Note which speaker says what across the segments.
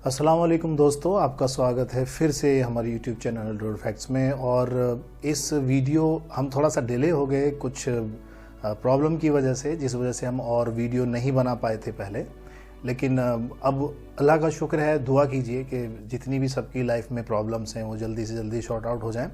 Speaker 1: अस्सलाम वालेकुम दोस्तों, आपका स्वागत है फिर से हमारे YouTube चैनल एल्डोरेड फैक्ट्स में। और इस वीडियो हम थोड़ा सा डिले हो गए कुछ प्रॉब्लम की वजह से, जिस वजह से हम और वीडियो नहीं बना पाए थे पहले। लेकिन अब अल्लाह का शुक्र है, दुआ कीजिए कि जितनी भी सबकी लाइफ में प्रॉब्लम्स हैं वो जल्दी से जल्दी शॉर्ट आउट हो जाएं।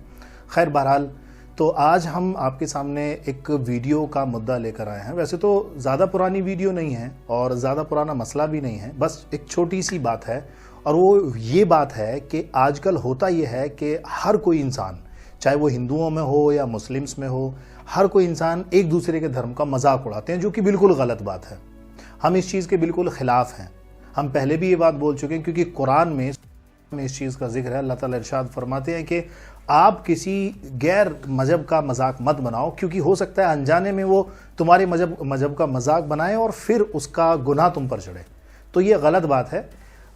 Speaker 1: खैर बहरहाल, तो आज हम आपके सामने एक वीडियो का मुद्दा लेकर आए हैं। वैसे तो ज़्यादा पुरानी वीडियो नहीं है और ज़्यादा पुराना मसला भी नहीं है, बस एक छोटी सी बात है। और वो ये बात है कि आजकल होता ये है कि हर कोई इंसान, चाहे वो हिंदुओं में हो या मुस्लिम्स में हो, हर कोई इंसान एक दूसरे के धर्म का मजाक उड़ाते हैं, जो कि बिल्कुल गलत बात है। हम इस चीज़ के बिल्कुल खिलाफ हैं। हम पहले भी ये बात बोल चुके हैं, क्योंकि कुरान में इस चीज़ का जिक्र है। अल्लाह ताला इरशाद फरमाते हैं कि आप किसी गैर मजहब का मजाक मत बनाओ, क्योंकि हो सकता है अनजाने में वो तुम्हारे मजहब का मजाक बनाए और फिर उसका गुनाह तुम पर चढ़े। तो ये गलत बात है।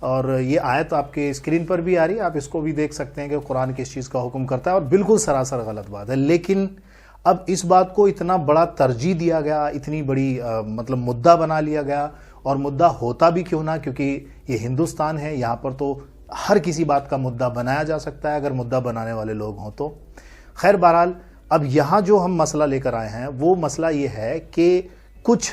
Speaker 1: और ये आयत आपके स्क्रीन पर भी आ रही है, आप इसको भी देख सकते हैं कि कुरान किस चीज़ का हुक्म करता है, और बिल्कुल सरासर गलत बात है। लेकिन अब इस बात को इतना बड़ा तरजीह दिया गया, इतनी बड़ी मतलब मुद्दा बना लिया गया। और मुद्दा होता भी क्यों ना, क्योंकि ये हिंदुस्तान है, यहाँ पर तो हर किसी बात का मुद्दा बनाया जा सकता है अगर मुद्दा बनाने वाले लोग हों तो। खैर बहरहाल, अब यहाँ जो हम मसला लेकर आए हैं वो मसला ये है कि कुछ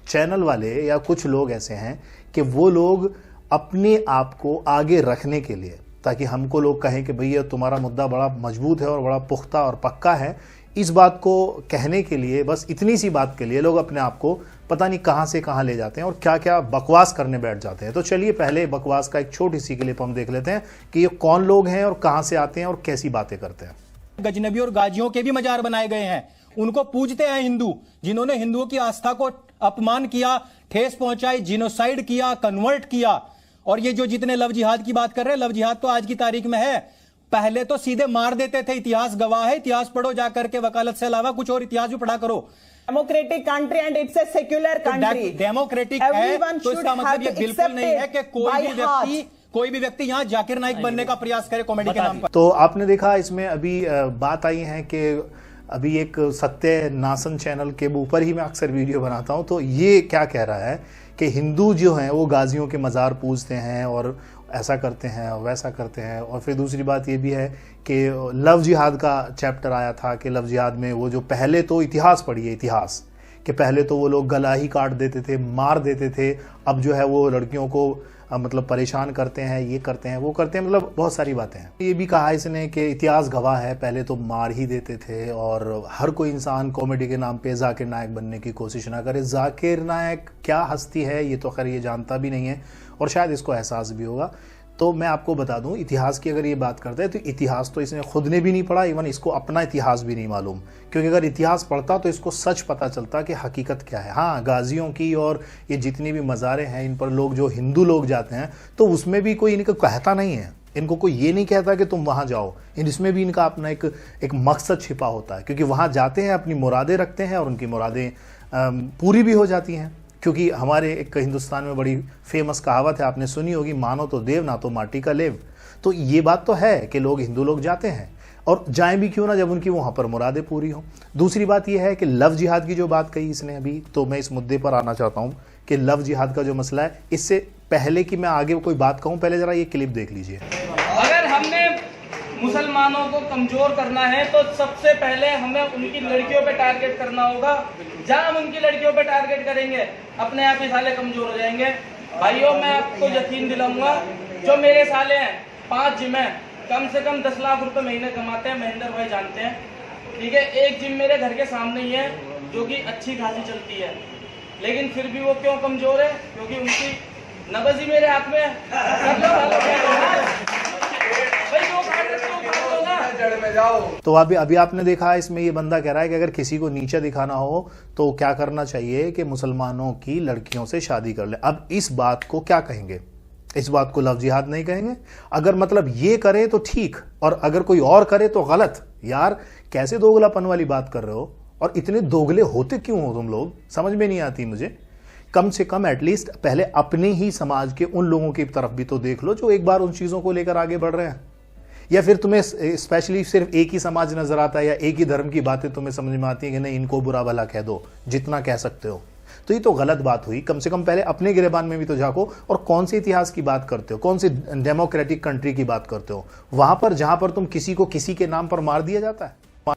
Speaker 1: चैनल वाले या कुछ लोग ऐसे हैं कि वो लोग अपने आप को आगे रखने के लिए, ताकि हमको लोग कहें कि भैया तुम्हारा मुद्दा बड़ा मजबूत है और बड़ा पुख्ता और पक्का है, इस बात को कहने के लिए, बस इतनी सी बात के लिए लोग अपने आप को पता नहीं कहां से कहां ले जाते हैं और क्या क्या बकवास करने बैठ जाते हैं। तो चलिए पहले बकवास का एक छोटी सी क्लिप हम देख लेते हैं कि ये कौन लोग हैं और कहां से आते हैं और कैसी बातें करते हैं।
Speaker 2: गजनबी और गाजियों के भी मजार बनाए गए हैं, उनको पूजते हैं हिंदू, जिन्होंने हिंदुओं की आस्था को अपमान किया, ठेस पहुंचाई, जिनोसाइड किया, कन्वर्ट किया। और ये जो जितने लव जिहाद की बात कर रहे हैं, लव जिहाद तो आज की तारीख में है, पहले तो सीधे मार देते थे। इतिहास गवाह है, इतिहास पढ़ो जाकर के, वकालत से अलावा कुछ और इतिहास भी पढ़ा करो।
Speaker 3: Democratic country and it's a secular country.
Speaker 2: Democratic है तो इसका मतलब ये बिल्कुल नहीं है कि कोई भी व्यक्ति यहाँ जाकिर नाइक बनने का प्रयास करे कॉमेडी के नाम पर।
Speaker 1: तो आपने देखा इसमें अभी बात आई है कि अभी एक सत्य नासन चैनल के ऊपर ही मैं अक्सर वीडियो बनाता हूं, तो ये क्या कह रहा है कि हिंदू जो हैं वो गाजियों के मज़ार पूजते हैं और ऐसा करते हैं और वैसा करते हैं। और फिर दूसरी बात ये भी है कि लव जिहाद का चैप्टर आया था कि लव जिहाद में वो जो पहले तो इतिहास पढ़िए, इतिहास कि पहले तो वो लोग गला ही काट देते थे, मार देते थे, अब जो है वो लड़कियों को मतलब परेशान करते हैं, ये करते हैं, वो करते हैं, मतलब बहुत सारी बातें हैं। ये भी कहा इसने कि इतिहास गवाह है, पहले तो मार ही देते थे। और हर कोई इंसान कॉमेडी के नाम पे जाकिर नायक बनने की कोशिश ना करे। जाकिर नायक क्या हस्ती है ये तो खैर ये जानता भी नहीं है और शायद इसको एहसास भी होगा। तो मैं आपको बता दूं, इतिहास की अगर ये बात करते हैं तो इतिहास तो इसने खुद ने भी नहीं पढ़ा, इवन इसको अपना इतिहास भी नहीं मालूम। क्योंकि अगर इतिहास पढ़ता तो इसको सच पता चलता कि हकीकत क्या है। हाँ, गाजियों की और ये जितनी भी मज़ारें हैं इन पर लोग जो हिंदू लोग जाते हैं तो उसमें भी कोई इनको कहता नहीं है, इनको कोई ये नहीं कहता कि तुम वहाँ जाओ। इसमें भी इनका अपना एक मकसद छिपा होता है, क्योंकि वहाँ जाते हैं, अपनी मुरादें रखते हैं और उनकी मुरादें पूरी भी हो जाती हैं। क्योंकि हमारे एक हिंदुस्तान में बड़ी फेमस कहावत है, आपने सुनी होगी, मानो तो देव ना तो माटी का लेव। तो ये बात तो है कि लोग, हिंदू लोग जाते हैं और जाएं भी क्यों ना जब उनकी वहाँ पर मुरादें पूरी हों। दूसरी बात यह है कि लव जिहाद की जो बात कही इसने अभी, तो मैं इस मुद्दे पर आना चाहता हूँ कि लव जिहाद का जो मसला है, इससे पहले कि मैं आगे कोई बात कहूँ, पहले ज़रा ये क्लिप देख लीजिए।
Speaker 4: अगर हमने मुसलमानों को कमजोर करना है तो सबसे पहले हमें उनकी लड़कियों पे टारगेट करना होगा। जहां हम उनकी लड़कियों पे टारगेट करेंगे अपने आप ही साले कमजोर हो जाएंगे। भाइयों, मैं आपको यकीन दिलाऊंगा, जो मेरे साले हैं 5 जिम है, कम से कम 10 लाख रुपए महीने कमाते हैं, महेंद्र भाई जानते हैं, ठीक है। एक जिम मेरे घर के सामने ही है जो कि अच्छी खासी चलती है, लेकिन फिर भी वो क्यों कमजोर है? क्योंकि उनकी नब्ज ही मेरे हाथ में है।
Speaker 1: तो अभी आपने देखा, इसमें ये बंदा कह रहा है कि अगर किसी को नीचा दिखाना हो तो क्या करना चाहिए कि मुसलमानों की लड़कियों से शादी कर ले। अब इस बात को क्या कहेंगे? इस बात को लव जिहाद नहीं कहेंगे। अगर मतलब ये करे तो ठीक, और अगर कोई और करे तो गलत। यार कैसे दोगलापन वाली बात कर रहे हो, और इतने दोगले होते क्यों हो तुम लोग, समझ में नहीं आती मुझे। कम से कम एटलीस्ट पहले अपने ही समाज के उन लोगों की तरफ भी तो देख लो जो एक बार उन चीजों को लेकर आगे बढ़ रहे हैं। या फिर तुम्हें स्पेशली सिर्फ एक ही समाज नजर आता है या एक ही धर्म की बातें तुम्हें समझ में आती है कि नहीं, इनको बुरा भला कह दो जितना कह सकते हो। तो ये तो गलत बात हुई। कम से कम पहले अपने गिरेबान में भी तो झांको। और कौन से इतिहास की बात करते हो, कौन सी डेमोक्रेटिक कंट्री की बात करते हो, वहां पर जहां पर तुम किसी को किसी के नाम पर मार दिया जाता है?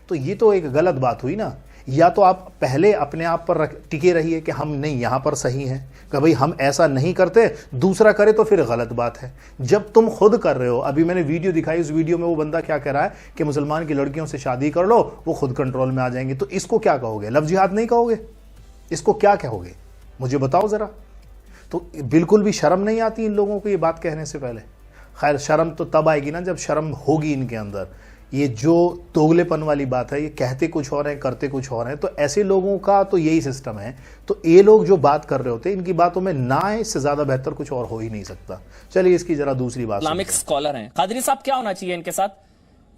Speaker 1: तो ये तो एक गलत बात हुई ना। या तो आप पहले अपने आप पर टिके रहिए कि हम नहीं, यहां पर सही हैं, कि भाई हम ऐसा नहीं करते, दूसरा करे तो फिर गलत बात है। जब तुम खुद कर रहे हो, अभी मैंने वीडियो दिखाई, उस वीडियो में वो बंदा क्या कह रहा है कि मुसलमान की लड़कियों से शादी कर लो, वो खुद कंट्रोल में आ जाएंगे। तो इसको क्या कहोगे? लव जिहाद नहीं कहोगे? इसको क्या कहोगे? मुझे बताओ जरा। तो बिल्कुल भी शर्म नहीं आती इन लोगों को ये बात कहने से पहले? खैर, शर्म तो तब आएगी ना जब शर्म होगी इनके अंदर। ये जो दोगलेपन वाली बात है, ये कहते कुछ और हैं, करते कुछ और हैं। तो ऐसे लोगों का तो यही सिस्टम है। तो ये लोग जो बात कर रहे होते हैं, इनकी बातों में ना है, इससे ज्यादा बेहतर कुछ और हो ही नहीं सकता। चलिए इसकी जरा दूसरी बात।
Speaker 5: इस्लामिक स्कॉलर हैं कादरी साहब, क्या होना चाहिए इनके साथ?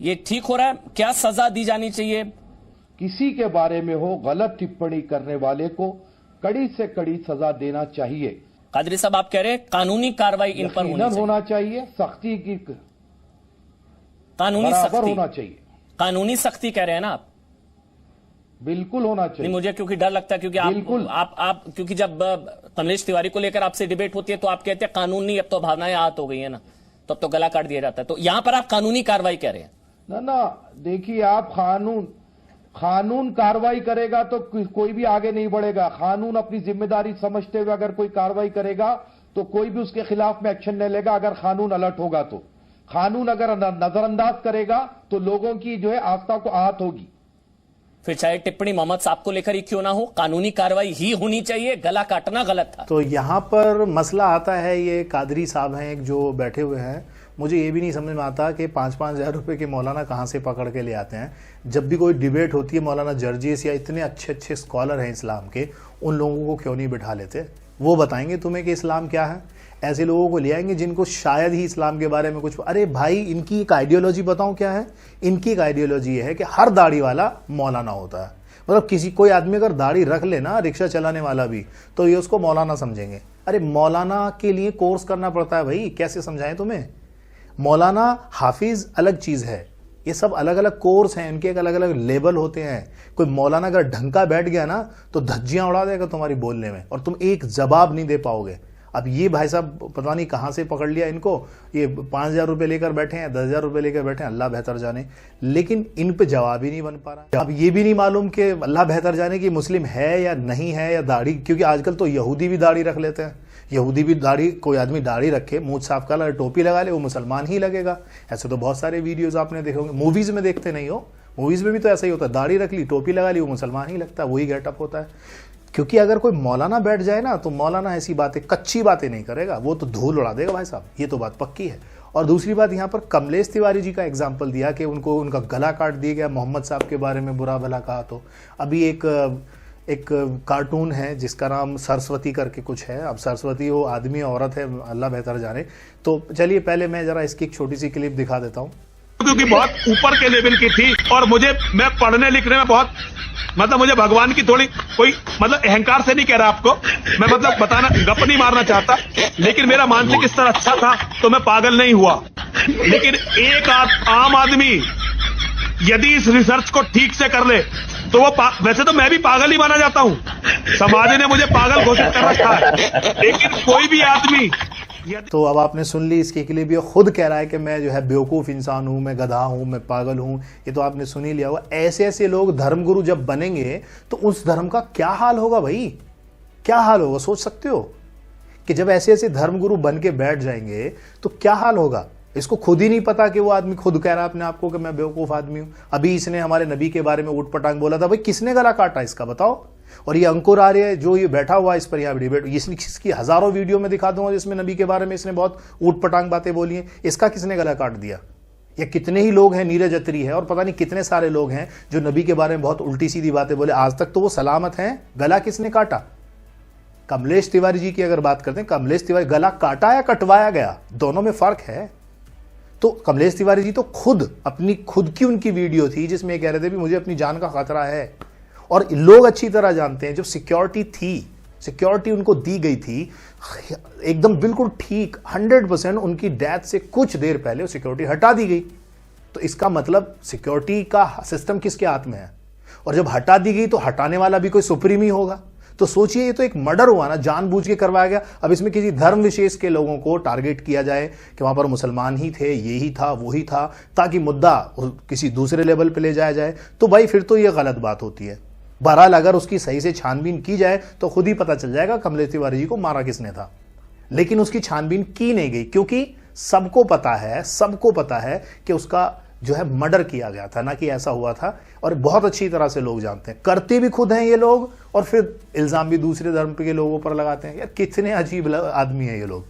Speaker 5: ये ठीक हो रहा है? क्या सजा दी जानी चाहिए?
Speaker 6: किसी के बारे में हो गलत टिप्पणी करने वाले को कड़ी से कड़ी सजा देना चाहिए।
Speaker 5: कादरी साहब, आप कह रहे हैं कानूनी कार्रवाई इन पर
Speaker 6: होना चाहिए, सख्ती की
Speaker 5: कानूनी
Speaker 6: बराबर
Speaker 5: सख्ती
Speaker 6: होना चाहिए।
Speaker 5: कानूनी सख्ती कह रहे हैं ना आप?
Speaker 6: बिल्कुल होना चाहिए।
Speaker 5: नहीं, मुझे क्योंकि डर लगता है, क्योंकि आप क्योंकि जब कमलेश तिवारी को लेकर आपसे डिबेट होती है तो आप कहते हैं कानूनी, अब तो भावनाएं आहत हो गई है ना, तो अब तो गला काट दिया जाता है। तो यहां पर आप कानूनी कार्रवाई कह रहे हैं?
Speaker 6: ना, देखिए, आप कानून कार्रवाई करेगा तो कोई भी आगे नहीं बढ़ेगा। कानून अपनी जिम्मेदारी समझते हुए अगर कोई कार्रवाई करेगा तो कोई भी उसके खिलाफ में एक्शन नहीं लेगा। अगर कानून अलर्ट होगा तो, कानून अगर नजरअंदाज करेगा तो लोगों की जो है आस्था को आहत होगी।
Speaker 5: फिर चाहे टिप्पणी मोहम्मद साहब को लेकर ही क्यों ना हो, कानूनी कार्रवाई ही होनी चाहिए। गला काटना गलत था।
Speaker 1: तो यहां पर मसला आता है, ये कादरी साहब हैं एक जो बैठे हुए हैं, मुझे ये भी नहीं समझ में आता कि 5-5 हज़ार रुपए के मौलाना कहाँ से पकड़ के ले आते हैं। जब भी कोई डिबेट होती है, मौलाना जर्जीस या इतने अच्छे अच्छे स्कॉलर हैं इस्लाम के, उन लोगों को क्यों नहीं बिठा लेते? वो बताएंगे तुम्हें कि इस्लाम क्या है। ऐसे लोगों को ले आएंगे जिनको शायद ही इस्लाम के बारे में कुछ। अरे भाई, इनकी एक आइडियोलॉजी बताऊं क्या है? इनकी एक आइडियोलॉजी ये है कि हर दाढ़ी वाला मौलाना होता है। मतलब कोई आदमी अगर दाढ़ी रख लेना, रिक्शा चलाने वाला भी, तो ये उसको मौलाना समझेंगे। अरे मौलाना के लिए कोर्स करना पड़ता है भाई, कैसे समझाएं तुम्हें? मौलाना हाफिज अलग चीज है, ये सब अलग अलग कोर्स हैं, इनके एक अलग अलग लेवल होते हैं। कोई मौलाना अगर ढंका बैठ गया ना तो धज्जियां उड़ा देगा तुम्हारी बोलने में, और तुम एक जवाब नहीं दे पाओगे। अब ये भाई साहब पता नहीं कहां से पकड़ लिया इनको, ये 5,000 रुपए लेकर बैठे हैं, 10,000 रुपए लेकर बैठे हैं, अल्लाह बेहतर जाने, लेकिन इन पे जवाब ही नहीं बन पा रहा। अब ये भी नहीं मालूम कि अल्लाह बेहतर जाने की मुस्लिम है या नहीं है, या दाढ़ी, क्योंकि आजकल तो यहूदी भी दाढ़ी रख लेते हैं। यहूदी भी दाढ़ी, कोई आदमी दाढ़ी रखे, मुंह साफ कर ले, टोपी लगा ले, वो मुसलमान ही लगेगा। ऐसे तो बहुत सारे वीडियोस आपने देखे होंगे, मूवीज में देखते नहीं हो, मूवीज में भी तो ऐसा ही होता है, दाढ़ी रख ली, टोपी लगा ली, वो मुसलमान ही लगता है, वही गेटअप होता है। क्योंकि अगर कोई मौलाना बैठ जाए ना, तो मौलाना ऐसी बातें, कच्ची बातें नहीं करेगा, वो तो धूल उड़ा देगा भाई साहब, ये तो बात पक्की है। और दूसरी बात, यहाँ पर कमलेश तिवारी जी का एग्जाम्पल दिया कि उनको उनका गला काट दिया गया, मोहम्मद साहब के बारे में बुरा भला कहा। तो अभी एक कार्टून है जिसका नाम सरस्वती करके कुछ है। अब सरस्वती वो आदमी औरत है, अल्लाह बेहतर जाने। तो चलिए पहले मैं जरा इसकी एक छोटी सी क्लिप दिखा देता हूँ,
Speaker 7: क्योंकि बहुत ऊपर के लेवल की थी, और मैं पढ़ने लिखने में बहुत, मतलब मुझे भगवान की थोड़ी कोई, मतलब अहंकार से नहीं कह रहा आपको मैं, मतलब बताना, गप नहीं मारना चाहता, लेकिन मेरा मानसिक स्तर अच्छा था तो मैं पागल नहीं हुआ। लेकिन एक आम आदमी यदि इस रिसर्च को ठीक से कर ले तो वो वैसे तो मैं भी पागल ही माना जाता हूँ, समाज ने मुझे पागल घोषित कर रखा है, लेकिन कोई भी आदमी।
Speaker 1: तो अब आपने सुन ली इसके लिए भी, खुद कह रहा है कि मैं जो है बेवकूफ़ इंसान हूं, मैं गधा हूं, मैं पागल हूं। ये तो आपने सुन ही लिया होगा। ऐसे ऐसे लोग धर्मगुरु जब बनेंगे तो उस धर्म का क्या हाल होगा भाई, क्या हाल होगा? सोच सकते हो कि जब ऐसे ऐसे धर्मगुरु बन के बैठ जाएंगे तो क्या हाल होगा? इसको खुद ही नहीं पता कि वो आदमी खुद कह रहा है अपने आप को कि मैं बेवकूफ़ आदमी हूं। अभी इसने हमारे नबी के बारे में ऊट पटांग बोला था, भाई किसने गला काटा इसका बताओ? और ये अंकुर आर्य जो ये बैठा हुआ है इस पर यहाँ डिबेट, इसकी हजारों वीडियो में दिखा दूंगा जिसमें नबी के बारे में इसने बहुत ऊट पटांग बातें बोली हैं। इसका किसने गला काट दिया? या कितने ही लोग हैं, नीरज अत्री है और पता नहीं कितने सारे लोग हैं जो नबी के बारे में बहुत उल्टी सीधी बातें बोले, आज तक तो वो सलामत हैं। गला किसने काटा? कमलेश तिवारी जी की अगर बात करते हैं, कमलेश तिवारी गला काटा या कटवाया गया, दोनों में फर्क है। तो कमलेश तिवारी जी तो खुद की उनकी वीडियो थी जिसमें कह रहे थे भी मुझे अपनी जान का खतरा है, और लोग अच्छी तरह जानते हैं जब सिक्योरिटी थी, सिक्योरिटी उनको दी गई थी एकदम बिल्कुल ठीक 100%, उनकी डेथ से कुछ देर पहले वो सिक्योरिटी हटा दी गई। तो इसका मतलब सिक्योरिटी का सिस्टम किसके हाथ में है? और जब हटा दी गई तो हटाने वाला भी कोई सुप्रीम ही होगा। तो सोचिए, ये तो एक मर्डर हुआ ना, जानबूझ के करवाया गया। अब इसमें किसी धर्म विशेष के लोगों को टारगेट किया जाए कि वहां पर मुसलमान ही थे, ये ही था, वो ही था, ताकि मुद्दा किसी दूसरे लेवल पे ले जाया जाए, तो भाई फिर तो ये गलत बात होती है। बहरहाल अगर उसकी सही से छानबीन की जाए तो खुद ही पता चल जाएगा कमलेश तिवारी जी को मारा किसने था। लेकिन उसकी छानबीन की नहीं गई, क्योंकि सबको पता है कि उसका जो है मर्डर किया गया था, ना कि ऐसा हुआ था। और बहुत अच्छी तरह से लोग जानते हैं, करते भी खुद हैं ये लोग, और फिर इल्जाम भी दूसरे धर्म के लोगों पर लगाते हैं। यार कितने अजीब आदमी हैं ये लोग।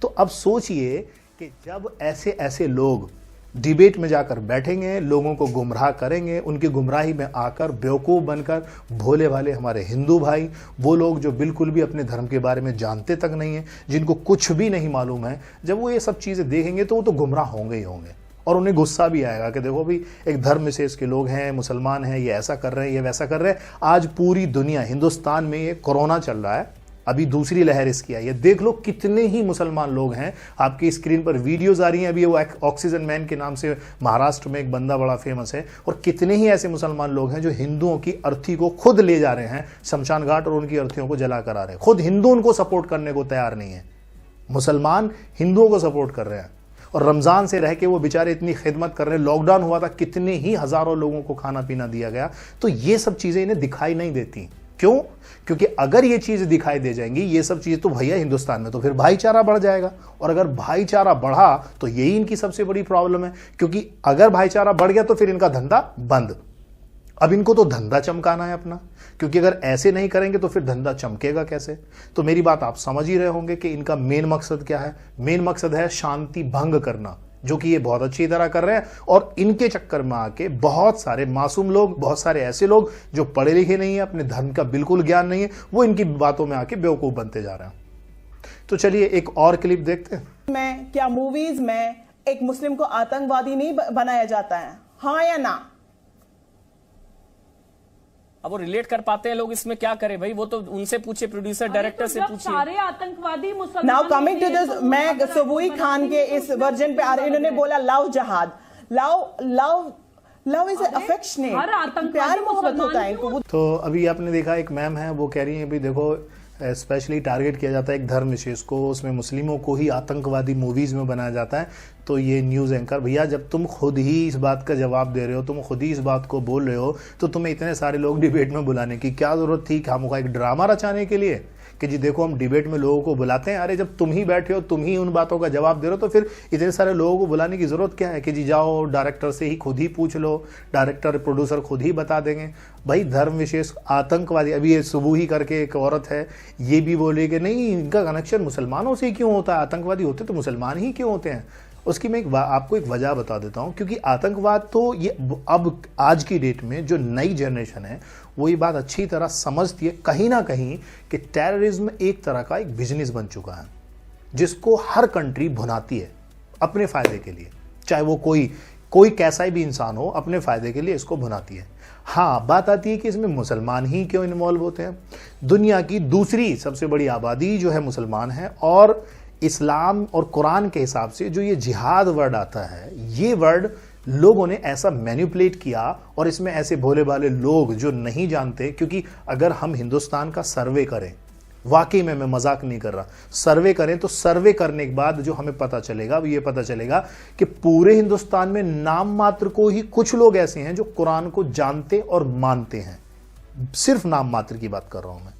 Speaker 1: तो अब सोचिए कि जब ऐसे लोग डिबेट में जाकर बैठेंगे, लोगों को गुमराह करेंगे, उनकी गुमराही में आकर बेवकूफ़ बनकर भोले भाले हमारे हिंदू भाई, वो लोग जो बिल्कुल भी अपने धर्म के बारे में जानते तक नहीं है, जिनको कुछ भी नहीं मालूम है, जब वो ये सब चीज़ें देखेंगे तो वो तो गुमराह होंगे ही होंगे। और उन्हें गुस्सा भी आएगा कि देखो भी एक धर्म विशेष के लोग हैं, मुसलमान हैं, ये ऐसा कर रहे हैं, ये वैसा कर रहे हैं। आज पूरी दुनिया, हिंदुस्तान में ये कोरोना चल रहा है, अभी दूसरी लहर इसकी आई है। देख लो कितने ही मुसलमान लोग हैं, आपकी स्क्रीन पर वीडियोज आ रही हैं। अभी वो ऑक्सीजन मैन के नाम से महाराष्ट्र में एक बंदा बड़ा फेमस है, और कितने ही ऐसे मुसलमान लोग हैं जो हिंदुओं की अर्थी को खुद ले जा रहे हैं शमशान घाट और उनकी अर्थियों को जला कर आ रहे हैं। खुद हिंदू उनको सपोर्ट करने को तैयार नहीं है, मुसलमान हिंदुओं को सपोर्ट कर रहे हैं। और रमजान से रह के वो बेचारे इतनी खिदमत कर रहे हैं, लॉकडाउन हुआ था, कितने ही हजारों लोगों को खाना पीना दिया गया। तो ये सब चीजें इन्हें दिखाई नहीं देती। क्यों? क्योंकि अगर ये चीज दिखाई दे जाएंगी, ये सब चीज, तो भैया हिंदुस्तान में तो फिर भाईचारा बढ़ जाएगा। और अगर भाईचारा बढ़ा तो यही इनकी सबसे बड़ी प्रॉब्लम है, क्योंकि अगर भाईचारा बढ़ गया तो फिर इनका धंधा बंद। अब इनको तो धंधा चमकाना है अपना, क्योंकि अगर ऐसे नहीं करेंगे तो फिर धंधा चमकेगा कैसे। तो मेरी बात आप समझ ही रहे होंगे कि इनका मेन मकसद क्या है। मेन मकसद है शांति भंग करना, जो कि ये बहुत अच्छी तरह कर रहे हैं। और इनके चक्कर में आके बहुत सारे मासूम लोग, बहुत सारे ऐसे लोग जो पढ़े लिखे नहीं है, अपने धर्म का बिल्कुल ज्ञान नहीं है, वो इनकी बातों में आके बेवकूफ बनते जा रहे हैं। तो चलिए एक और क्लिप देखते हैं।
Speaker 3: क्या मूवीज में एक मुस्लिम को आतंकवादी नहीं बनाया जाता है, हाँ या ना?
Speaker 5: अब वो रिलेट कर पाते हैं लोग, इसमें क्या करें भाई? वो तो उनसे पूछे, प्रोड्यूसर डायरेक्टर से पूछे।
Speaker 8: सारे आतंकवादी मुसलमान।
Speaker 3: नाउ कमिंग टू दिस, मैं सबूई खान के इस वर्जन पे आ रही, इन्होंने बोला लव जहाद, लव इज अफेक्शनेट,
Speaker 8: हर आतंकवादी
Speaker 3: प्यार मोहब्बत होता है इनको।
Speaker 1: तो अभी आपने देखा एक मैम है, वो कह रही है भी देखो स्पेशली टारगेट किया जाता है एक धर्म विशेष को, उसमें मुस्लिमों को ही आतंकवादी मूवीज में बनाया जाता है। तो ये न्यूज़ एंकर भैया, जब तुम खुद ही इस बात का जवाब दे रहे हो, तुम खुद ही इस बात को बोल रहे हो, तो तुम्हें इतने सारे लोग डिबेट में बुलाने की क्या जरूरत थी? खामोखा एक ड्रामा रचाने के लिए कि जी देखो हम डिबेट में लोगों को बुलाते हैं। अरे जब तुम ही बैठे हो, तुम ही उन बातों का जवाब दे रहे हो, तो फिर इतने सारे लोगों को बुलाने की जरूरत क्या है कि जी जाओ डायरेक्टर से ही खुद ही पूछ लो, डायरेक्टर प्रोड्यूसर खुद ही बता देंगे। भाई धर्म विशेष आतंकवादी, अभी ये सुबह ही करके एक औरत है, ये भी बोले कि नहीं इनका कनेक्शन मुसलमानों से क्यों होता है, आतंकवादी होते तो मुसलमान ही क्यों होते हैं। उसकी मैं आपको एक वजह बता देता हूं, क्योंकि आतंकवाद तो ये अब आज की डेट में जो नई जनरेशन है वो ये बात अच्छी तरह समझती है कहीं ना कहीं कि टेररिज्म एक तरह का एक बिजनेस बन चुका है, जिसको हर कंट्री भुनाती है अपने फायदे के लिए, चाहे वो कोई कैसा भी इंसान हो, अपने फायदे के लिए इसको भुनाती है। हाँ, बात आती है कि इसमें मुसलमान ही क्यों इन्वॉल्व होते हैं। दुनिया की दूसरी सबसे बड़ी आबादी जो है मुसलमान है, और इस्लाम और कुरान के हिसाब से जो ये जिहाद वर्ड आता है, ये वर्ड लोगों ने ऐसा मैनिपुलेट किया, और इसमें ऐसे भोले भाले लोग जो नहीं जानते, क्योंकि अगर हम हिंदुस्तान का सर्वे करें, वाकई में मैं मजाक नहीं कर रहा, सर्वे करें तो सर्वे करने के बाद जो हमें पता चलेगा वो ये पता चलेगा कि पूरे हिंदुस्तान में नाम मात्र को ही कुछ लोग ऐसे हैं जो कुरान को जानते और मानते हैं। सिर्फ नाम मात्र की बात कर रहा हूं मैं,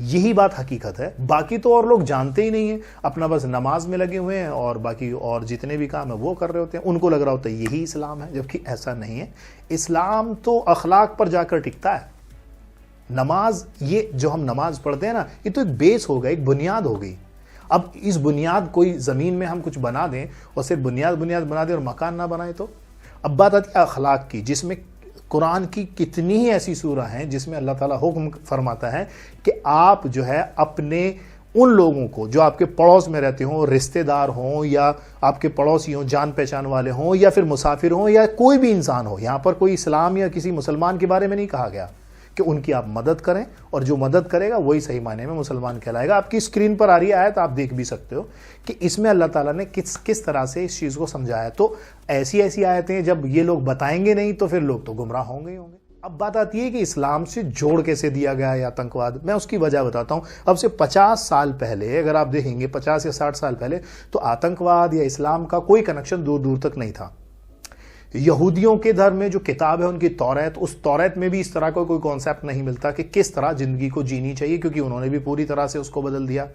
Speaker 1: यही बात हकीकत है। बाकी तो और लोग जानते ही नहीं है, अपना बस नमाज में लगे हुए हैं और बाकी और जितने भी काम है वो कर रहे होते हैं। उनको लग रहा होता है यही इस्लाम है, जबकि ऐसा नहीं है। इस्लाम तो अखलाक पर जाकर टिकता है। नमाज, ये जो हम नमाज पढ़ते हैं ना, ये तो एक बेस हो गई, एक बुनियाद हो गई। अब इस बुनियाद, कोई जमीन में हम कुछ बना दें और सिर्फ बुनियाद बना दें और मकान ना बनाए तो। अब बात आती है अखलाक की, जिसमें कुरान की कितनी ही ऐसी सूरह हैं जिसमें अल्लाह ताला हुक्म फरमाता है कि आप जो है अपने उन लोगों को जो आपके पड़ोस में रहते हों, रिश्तेदार हों या आपके पड़ोसी हों, जान पहचान वाले हों या फिर मुसाफिर हों या कोई भी इंसान हो, यहाँ पर कोई इस्लाम या किसी मुसलमान के बारे में नहीं कहा गया कि उनकी आप मदद करें, और जो मदद करेगा वही सही मायने में मुसलमान कहलाएगा। आपकी स्क्रीन पर आ रही है आयत, आप देख भी सकते हो कि इसमें अल्लाह ताला ने किस तरह से इस चीज़ को समझाया। तो ऐसी आयतें जब ये लोग बताएंगे नहीं तो फिर लोग तो गुमराह होंगे ही होंगे। अब बात आती है कि इस्लाम से जोड़ कैसे दिया गया है आतंकवाद। मैं उसकी वजह बताता हूं। अब से 50 साल पहले अगर आप देखेंगे, 50 या 60 साल पहले, तो आतंकवाद या इस्लाम का कोई कनेक्शन दूर दूर तक नहीं था। यहूदियों के धर्म में जो किताब है उनकी तौरात, उस तौरात में भी इस तरह का कोई कॉन्सेप्ट नहीं मिलता कि किस तरह जिंदगी को जीनी चाहिए, क्योंकि उन्होंने भी पूरी तरह से उसको बदल दिया।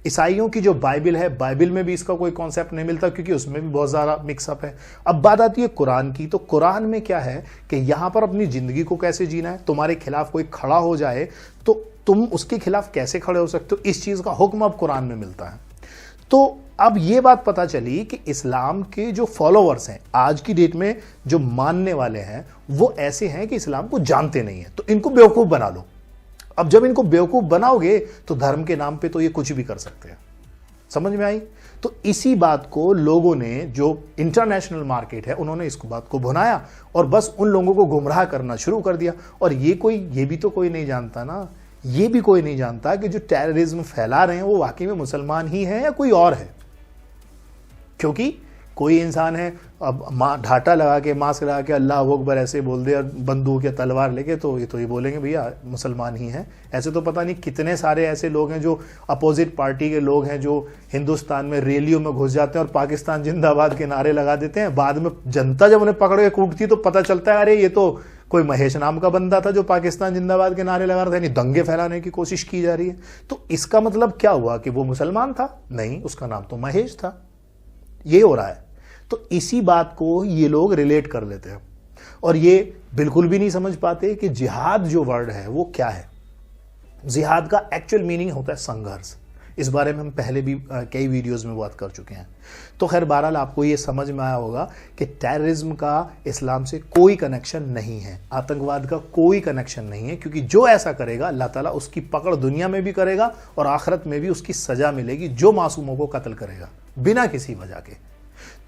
Speaker 1: ईसाइयों की जो बाइबल है, बाइबल में भी इसका कोई कॉन्सेप्ट नहीं मिलता, क्योंकि उसमें भी बहुत ज़्यादा मिक्सअप है। अब बात आती है कुरान की, तो कुरान में क्या है कि यहां पर अपनी जिंदगी को कैसे जीना है। तुम्हारे खिलाफ कोई खड़ा हो जाए तो तुम उसके खिलाफ कैसे खड़े हो सकते हो, इस चीज का हुक्म अब कुरान में मिलता है। तो अब ये बात पता चली कि इस्लाम के जो फॉलोअर्स हैं आज की डेट में, जो मानने वाले हैं, वो ऐसे हैं कि इस्लाम को जानते नहीं है, तो इनको बेवकूफ बना लो। अब जब इनको बेवकूफ बनाओगे तो धर्म के नाम पे तो ये कुछ भी कर सकते हैं। समझ में आई? तो इसी बात को लोगों ने, जो इंटरनेशनल मार्केट है, उन्होंने इस बात को भुनाया और बस उन लोगों को गुमराह करना शुरू कर दिया। और ये भी तो कोई नहीं जानता ना, ये भी कोई नहीं जानता कि जो टेररिज्म फैला रहे हैं वो वाकई में मुसलमान ही हैं या कोई और है। क्योंकि कोई इंसान है, अब ढाटा लगा के, मास्क लगा के अल्लाह अकबर ऐसे बोल दे और बंदूक या तलवार लेके, तो ये बोलेंगे भैया मुसलमान ही हैं। ऐसे तो पता नहीं कितने सारे ऐसे लोग हैं जो अपोजिट पार्टी के लोग हैं, जो हिंदुस्तान में रैलियों में घुस जाते हैं और पाकिस्तान जिंदाबाद के नारे लगा देते हैं। बाद में जनता जब उन्हें पकड़ के कूटती तो पता चलता है अरे ये तो कोई महेश नाम का बंदा था जो पाकिस्तान जिंदाबाद के नारे लगा रहा था, यानी दंगे फैलाने की कोशिश की जा रही है। तो इसका मतलब क्या हुआ कि वो मुसलमान था? नहीं, उसका नाम तो महेश था। ये हो रहा है। तो इसी बात को ये लोग रिलेट कर लेते हैं और ये बिल्कुल भी नहीं समझ पाते कि जिहाद जो वर्ड है वो क्या है। जिहाद का एक्चुअल मीनिंग होता है संघर्ष। इस बारे में हम पहले भी कई वीडियोस में बात कर चुके हैं। तो खैर बहरहाल आपको ये समझ में आया होगा कि टेररिज्म का इस्लाम से कोई कनेक्शन नहीं है, आतंकवाद का कोई कनेक्शन नहीं है, क्योंकि जो ऐसा करेगा अल्लाह ताला उसकी पकड़ दुनिया में भी करेगा और आखिरत में भी उसकी सजा मिलेगी, जो मासूमों को कत्ल करेगा बिना किसी वजह के।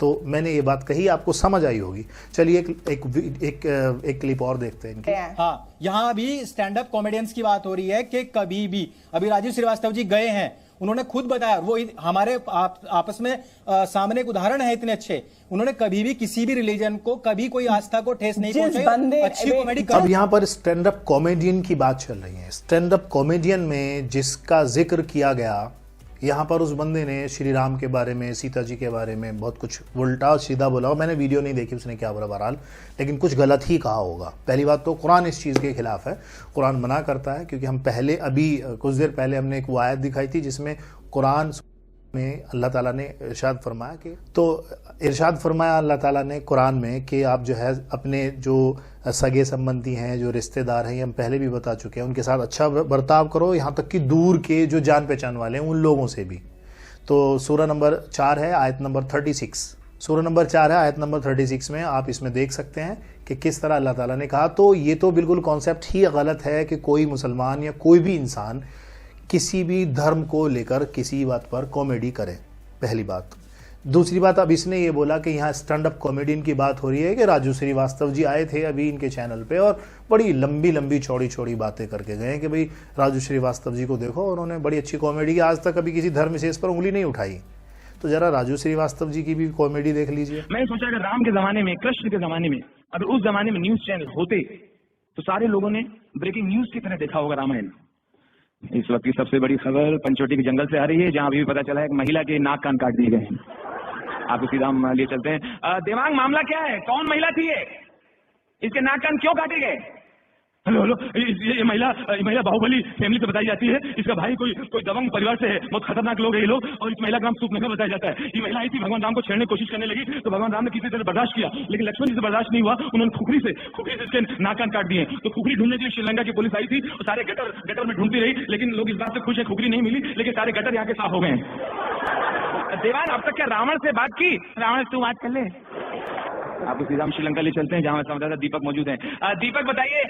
Speaker 1: तो मैंने ये बात कही, आपको समझ आई होगी। चलिए एक क्लिप और देखते हैं इनकी।
Speaker 2: हाँ, यहाँ भी स्टैंड अप कॉमेडियंस की बात हो रही है कि कभी भी, अभी राजीव श्रीवास्तव जी गए हैं, उन्होंने खुद बताया, वो हमारे आपस में सामने एक उदाहरण है इतने अच्छे, उन्होंने कभी भी किसी भी रिलीजन को, कभी कोई आस्था को ठेस नहीं पहुंचाई, अच्छी कॉमेडी।
Speaker 1: अब यहाँ पर स्टैंड अप कॉमेडियन की बात चल रही है। स्टैंड अप कॉमेडियन में जिसका जिक्र किया गया, यहाँ पर उस बंदे ने श्री राम के बारे में, सीता जी के बारे में बहुत कुछ उल्टा सीधा बोला। मैंने वीडियो नहीं देखी उसने क्या बोला बहरहाल, लेकिन कुछ गलत ही कहा होगा। पहली बात तो कुरान इस चीज़ के खिलाफ है, कुरान मना करता है, क्योंकि हम पहले अभी कुछ देर पहले हमने एक वो आयत दिखाई थी जिसमें कुरान में अल्लाह ताला ने इरशाद फरमाया कि, तो इरशाद फरमाया अल्लाह ताला ने कुरान में कि आप जो है अपने जो सगे संबंधी हैं, जो रिश्तेदार हैं, ये हम पहले भी बता चुके हैं, उनके साथ अच्छा बर्ताव करो, यहाँ तक कि दूर के जो जान पहचान वाले हैं उन लोगों से भी। तो सूरह नंबर 4 है, आयत नंबर 36। सूरह नंबर 4 है, आयत नंबर 36 में आप इसमें देख सकते हैं कि किस तरह अल्लाह ताला ने कहा। तो ये तो बिल्कुल कॉन्सेप्ट ही गलत है कि कोई मुसलमान या कोई भी इंसान किसी भी धर्म को लेकर किसी बात पर कॉमेडी करे, पहली बात। दूसरी बात, अब इसने ये बोला कि यहाँ स्टैंड अप कॉमेडियन की बात हो रही है कि राजू श्रीवास्तव जी आए थे अभी इनके चैनल पे और बड़ी लंबी लंबी चौड़ी चौड़ी बातें करके गए कि भाई राजू श्रीवास्तव जी को देखो, उन्होंने बड़ी अच्छी कॉमेडी की, आज तक कभी किसी धर्म विशेष पर उंगली नहीं उठाई। तो जरा राजू श्रीवास्तव जी की भी कॉमेडी देख लीजिए।
Speaker 8: मैंने सोचा अगर राम के जमाने में, कृष्ण के जमाने में, अगर उस जमाने में न्यूज चैनल होते तो सारे लोगों ने ब्रेकिंग न्यूज की तरह देखा होगा रामायण। इस वक्त की सबसे बड़ी खबर पंचवटी के जंगल से आ रही है, जहां अभी भी पता चला है कि महिला के नाक कान काट दिए गए हैं। आपको सीधा हम लिए चलते हैं। देवांग, मामला क्या है? कौन महिला थी ये? इसके नाक कान क्यों काटे गए? हेलो हेलो, ये महिला बाहुबली फैमिली से बताई जाती है। इसका भाई कोई दबंग परिवार से है, बहुत खतरनाक लोग है ये लोग, और इस महिला का नाम सुपनेखा बताया जाता है। ये महिला आई थी, भगवान राम को छेड़ने की कोशिश करने लगी तो भगवान राम ने किसी तरह बर्दाश्त किया, लेकिन लक्ष्मण जी से बर्दाश्त नहीं हुआ, उन्होंने खुखरी से इसके नाक कान काट दिए। तो खुखरी ढूंढने के लिए श्रीलंका की पुलिस आई थी और सारे गटर में ढूंढती रही, लेकिन लोग इस बात से खुश है खुखरी नहीं मिली, लेकिन सारे गटर यहाँ के साफ हो गए हैं। देवान, अब तक क्या रावण से बात की? रावण से तू बात कर ले। आपको सीधा हम श्रीलंका ले चलते हैं, जहां संवाददाता दीपक मौजूद है। दीपक, बताइए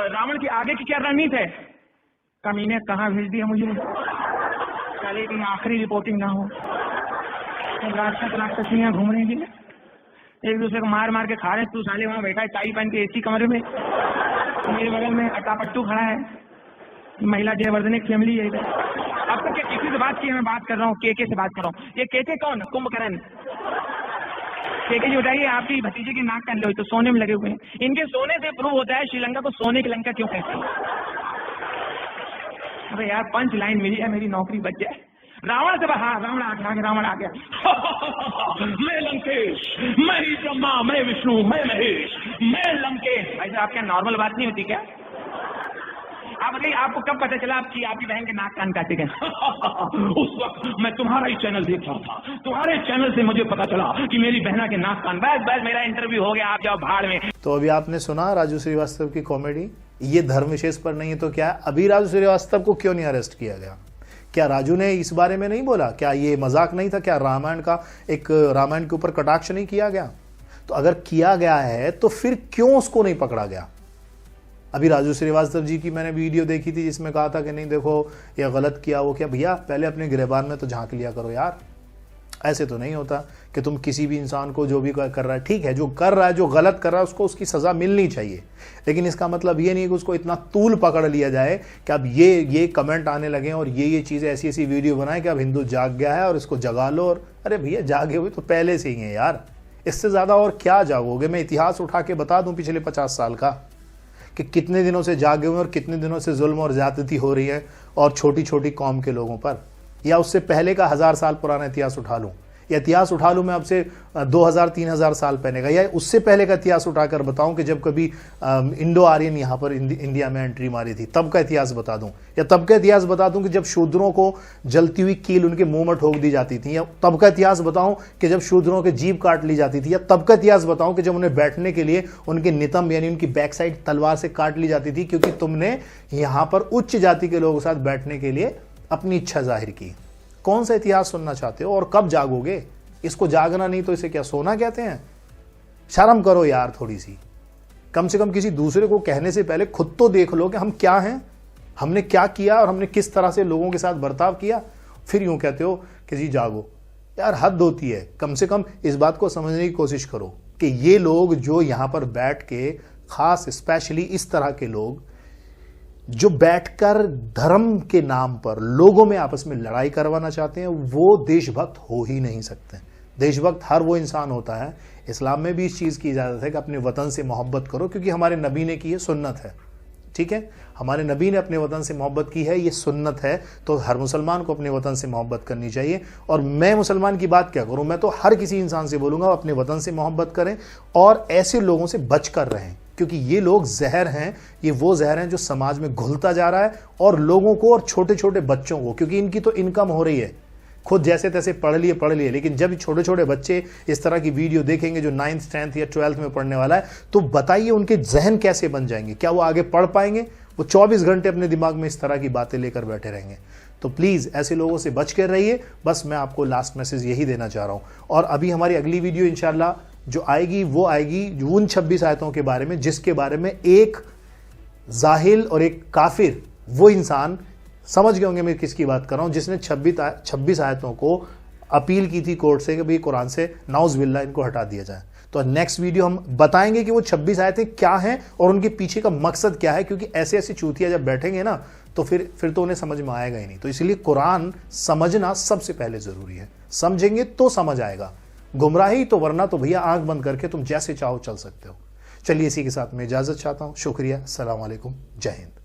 Speaker 8: रावण की आगे की क्या रणनीति है? कमीने कहाँ भेज दिया मुझे, कल की आखिरी रिपोर्टिंग ना हो। राक्षसियां घूम रही हैं, एक दूसरे को मार मार के खा रहे। तू साले वहां बैठा है टाई पहन के एसी कमरे में, मेरे बगल में अट्टापट्टू खड़ा है, महिला जयवर्धन एक फैमिली है। अब तक किसी से बात की? मैं बात कर रहा हूँ केके से बात कर रहा हूँ। ये केके कौन? कुंभकर्ण। केके जी बताइए, आपकी भतीजे के नाक कान तो सोने में लगे हुए हैं, इनके सोने से प्रूव होता है श्रीलंका को सोने की लंका क्यों कहते हैं। अरे यार पंच लाइन मिली है, मेरी नौकरी बच जाए। रावण से हाँ, रावण आ गया, रावण आ गया। मैं लंकेश, मैं ही ब्रह्मा, मैं विष्णु, मैं महेश, मैं लंकेश। भाई साहब क्या नॉर्मल बात नहीं होती क्या? आप बताइए, आपको कब पता चला आपकी बहन के नाक कान काटे गए? उस वक्त मैं तुम्हारा ही चैनल देख रहा था, तुम्हारे चैनल से मुझे पता चला कि मेरी बहना के नाक कान। बस बस मेरा इंटरव्यू हो गया, आप जाओ भाड़ में।
Speaker 1: तो अभी आपने सुना राजू श्रीवास्तव की कॉमेडी। ये धर्म विशेष पर नहीं है तो क्या, अभी राजू श्रीवास्तव को क्यों नहीं अरेस्ट किया गया? क्या राजू ने इस बारे में नहीं बोला? क्या ये मजाक नहीं था? क्या रामायण के ऊपर कटाक्ष नहीं किया गया? तो अगर किया गया है तो फिर क्यों उसको नहीं पकड़ा गया? अभी राजू श्रीवास्तव जी की मैंने वीडियो देखी थी जिसमें कहा था कि नहीं देखो ये गलत किया, वो क्या। भैया पहले अपने गिरबान में तो झांक लिया करो यार। ऐसे तो नहीं होता कि तुम किसी भी इंसान को जो भी कर रहा है, ठीक है, जो कर रहा है, जो गलत कर रहा है उसको उसकी सजा मिलनी चाहिए, लेकिन इसका मतलब ये नहीं कि उसको इतना तूल पकड़ लिया जाए कि अब ये कमेंट आने लगे और ये चीजें ऐसी ऐसी वीडियो बनाए कि अब हिंदू जाग गया है और इसको जगा लो। और अरे भैया जागे हुए तो पहले से ही है यार, इससे ज्यादा और क्या जागोगे? मैं इतिहास उठा के बता दूं पिछले 50 साल का कि कितने दिनों से जागे हुए और कितने दिनों से जुल्म और ज्यादती हो रही है और छोटी छोटी कौम के लोगों पर। या उससे पहले का 1000 साल पुराना इतिहास उठा लूं, या इतिहास उठा लूं मैं अब से 2000-3000 साल पहले का, या उससे पहले का इतिहास उठाकर बताऊं कि जब कभी इंडो आर्यन यहां पर इंडिया में एंट्री मारी थी तब का इतिहास बता दूं, या तब का इतिहास बता दूं कि जब शूद्रों को जलती हुई कील उनके मुंह में ठोक दी जाती थी, या तब का इतिहास बताऊं कि जब शूद्रों के जीभ काट ली जाती थी, या तब का इतिहास बताऊं कि जब उन्हें बैठने के लिए उनके नितंब यानी उनकी बैक साइड तलवार से काट ली जाती थी क्योंकि तुमने यहां पर उच्च जाति के लोगों के साथ बैठने के लिए अपनी इच्छा जाहिर की। कौन सा इतिहास सुनना चाहते हो और कब जागोगे? इसको जागना नहीं तो इसे क्या सोना कहते हैं? शर्म करो यार थोड़ी सी। कम से कम किसी दूसरे को कहने से पहले खुद तो देख लो कि हम क्या हैं, हमने क्या किया और हमने किस तरह से लोगों के साथ बर्ताव किया, फिर यूं कहते हो कि जी जागो। यार हद होती है। कम से कम इस बात को समझने की कोशिश करो कि ये लोग जो यहां पर बैठ के, खास स्पेशली इस तरह के लोग जो बैठकर धर्म के नाम पर लोगों में आपस में लड़ाई करवाना चाहते हैं, वो देशभक्त हो ही नहीं सकते। देशभक्त हर वो इंसान होता है, इस्लाम में भी इस चीज की इजाजत है कि अपने वतन से मोहब्बत करो, क्योंकि हमारे नबी ने की है, सुन्नत है। ठीक है, हमारे नबी ने अपने वतन से मोहब्बत की है, ये सुन्नत है, तो हर मुसलमान को अपने वतन से मोहब्बत करनी चाहिए। और मैं मुसलमान की बात क्या करूं, मैं तो हर किसी इंसान से बोलूंगा अपने वतन से मोहब्बत करें और ऐसे लोगों से बच कर रहें, क्योंकि ये लोग जहर हैं। ये वो जहर हैं जो समाज में घुलता जा रहा है और लोगों को और छोटे छोटे बच्चों को, क्योंकि इनकी तो इनकम हो रही है, खुद जैसे तैसे पढ़ लिए, लेकिन जब छोटे छोटे बच्चे इस तरह की वीडियो देखेंगे जो 9th 10th या 12th में पढ़ने वाला है, तो बताइए उनके जहन कैसे बन जाएंगे? क्या वो आगे पढ़ पाएंगे? वो 24 घंटे अपने दिमाग में इस तरह की बातें लेकर बैठे रहेंगे। तो प्लीज ऐसे लोगों से बच कर रहिए। बस मैं आपको लास्ट मैसेज यही देना चाह रहा हूं। और अभी हमारी अगली वीडियो इंशाल्लाह जो आएगी वो आएगी उन 26 आयतों के बारे में जिसके बारे में एक जाहिल और एक काफिर, वो इंसान समझ गए होंगे मैं किसकी बात कर रहा हूं, जिसने 26 आयतों को अपील की थी कोर्ट से कि भाई कुरान से नाउज़ बिल्लाह इनको हटा दिया जाए। तो नेक्स्ट वीडियो हम बताएंगे कि वो 26 आयतें क्या हैं और उनके पीछे का मकसद क्या है, क्योंकि ऐसे ऐसे चूतिया जब बैठेंगे ना तो फिर तो उन्हें समझ में आएगा ही नहीं। तो इसलिए कुरान समझना सबसे पहले जरूरी है, समझेंगे तो समझ आएगा, गुमराही तो वरना तो भैया आंख बंद करके तुम जैसे चाहो चल सकते हो। चलिए इसी के साथ मैं इजाजत चाहता हूं। शुक्रिया, अस्सलाम वालेकुम, जय हिंद।